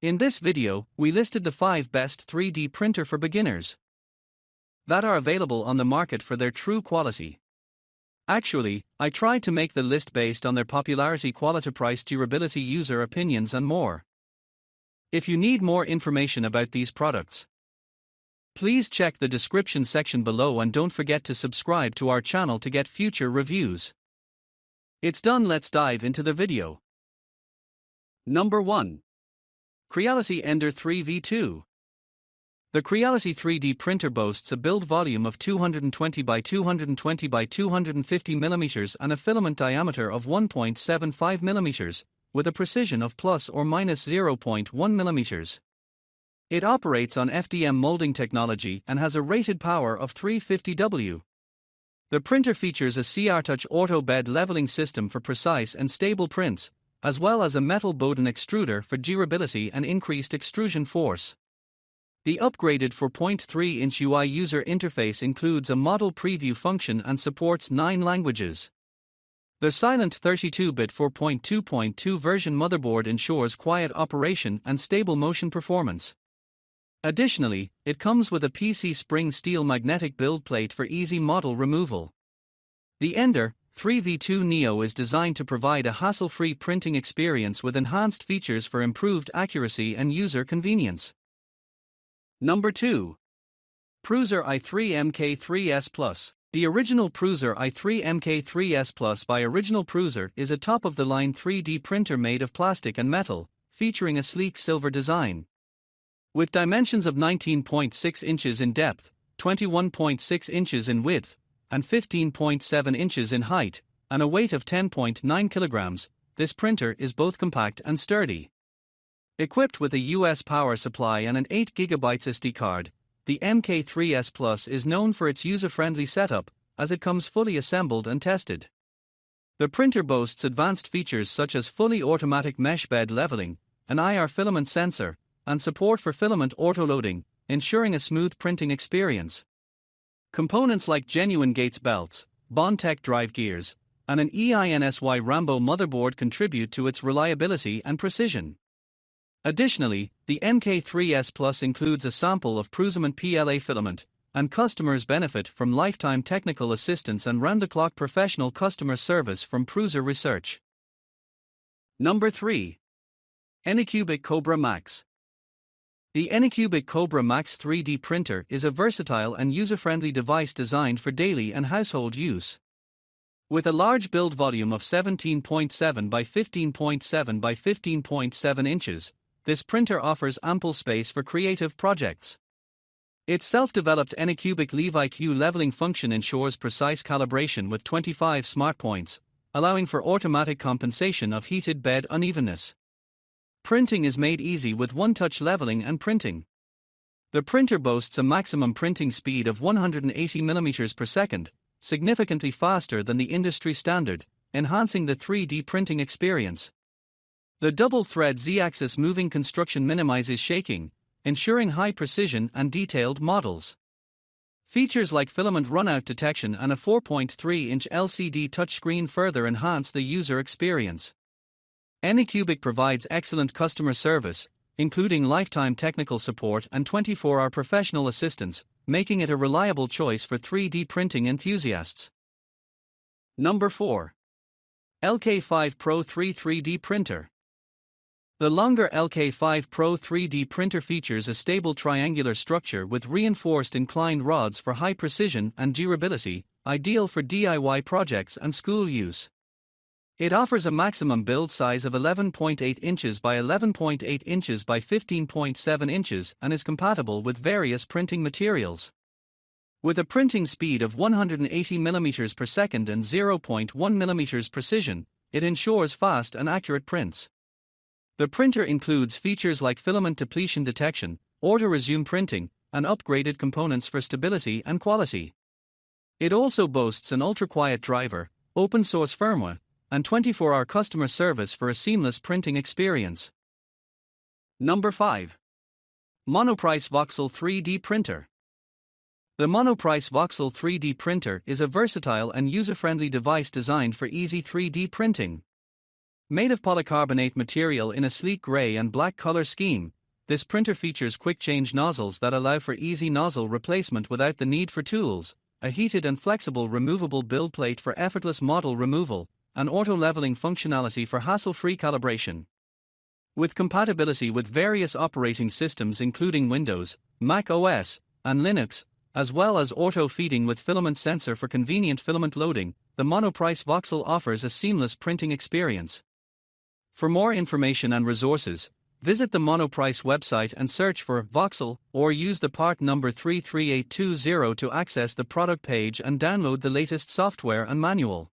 In this video, we listed the 5 best 3D printer for beginners that are available on the market for their true quality. Actually, I tried to make the list based on their popularity, quality, price, durability, user opinions and more. If you need more information about these products, please check the description section below and don't forget to subscribe to our channel to get future reviews. It's done, let's dive into the video. Number 1. Creality Ender 3v2. The Creality 3D printer boasts a build volume of 220 by 220 by 250 mm and a filament diameter of 1.75 mm, with a precision of plus or minus 0.1 mm. It operates on FDM molding technology and has a rated power of 350 W. The printer features a CR-Touch auto bed leveling system for precise and stable prints, as well as a metal Bowden extruder for durability and increased extrusion force. The upgraded 4.3-inch UI user interface includes a model preview function and supports 9 languages. The silent 32-bit 4.2.2 version motherboard ensures quiet operation and stable motion performance. Additionally, it comes with a PC spring steel magnetic build plate for easy model removal. The Ender 3v2 Neo is designed to provide a hassle-free printing experience with enhanced features for improved accuracy and user convenience. Number 2. Prusa i3 MK3S Plus. The original Prusa i3 MK3S Plus by Original Prusa is a top-of-the-line 3D printer made of plastic and metal, featuring a sleek silver design. With dimensions of 19.6 inches in depth, 21.6 inches in width, and 15.7 inches in height, and a weight of 10.9 kilograms, this printer is both compact and sturdy. Equipped with a US power supply and an 8GB SD card, the MK3S Plus is known for its user-friendly setup, as it comes fully assembled and tested. The printer boasts advanced features such as fully automatic mesh bed leveling, an IR filament sensor, and support for filament autoloading, ensuring a smooth printing experience. Components like genuine Gates belts, Bondtech drive gears, and an EINSY Rambo motherboard contribute to its reliability and precision. Additionally, the MK3S Plus includes a sample of Prusa PLA filament, and customers benefit from lifetime technical assistance and round-the-clock professional customer service from Prusa Research. Number 3. Anycubic Kobra Max. The Anycubic Kobra Max 3D printer is a versatile and user-friendly device designed for daily and household use. With a large build volume of 17.7 by 15.7 by 15.7 inches, this printer offers ample space for creative projects. Its self-developed Anycubic LeviQ leveling function ensures precise calibration with 25 smart points, allowing for automatic compensation of heated bed unevenness. Printing is made easy with one-touch leveling and printing. The printer boasts a maximum printing speed of 180 mm per second, significantly faster than the industry standard, enhancing the 3D printing experience. The double-thread Z-axis moving construction minimizes shaking, ensuring high precision and detailed models. Features like filament runout detection and a 4.3-inch LCD touchscreen further enhance the user experience. Anycubic provides excellent customer service, including lifetime technical support and 24-hour professional assistance, making it a reliable choice for 3D printing enthusiasts. Number 4. LK5 Pro 3D printer. The longer LK5 Pro 3D printer features a stable triangular structure with reinforced inclined rods for high precision and durability, ideal for DIY projects and school use. It offers a maximum build size of 11.8 inches by 11.8 inches by 15.7 inches and is compatible with various printing materials. With a printing speed of 180 mm per second and 0.1 mm precision, it ensures fast and accurate prints. The printer includes features like filament depletion detection, auto-resume printing, and upgraded components for stability and quality. It also boasts an ultra-quiet driver, open-source firmware, and 24-hour customer service for a seamless printing experience. Number 5. Monoprice Voxel 3D printer. The Monoprice Voxel 3D printer is a versatile and user-friendly device designed for easy 3D printing. Made of polycarbonate material in a sleek gray and black color scheme, this printer features quick-change nozzles that allow for easy nozzle replacement without the need for tools, a heated and flexible removable build plate for effortless model removal, and auto-leveling functionality for hassle-free calibration. With compatibility with various operating systems including Windows, Mac OS, and Linux, as well as auto-feeding with filament sensor for convenient filament loading, the Monoprice Voxel offers a seamless printing experience. For more information and resources, visit the Monoprice website and search for Voxel, or use the part number 33820 to access the product page and download the latest software and manual.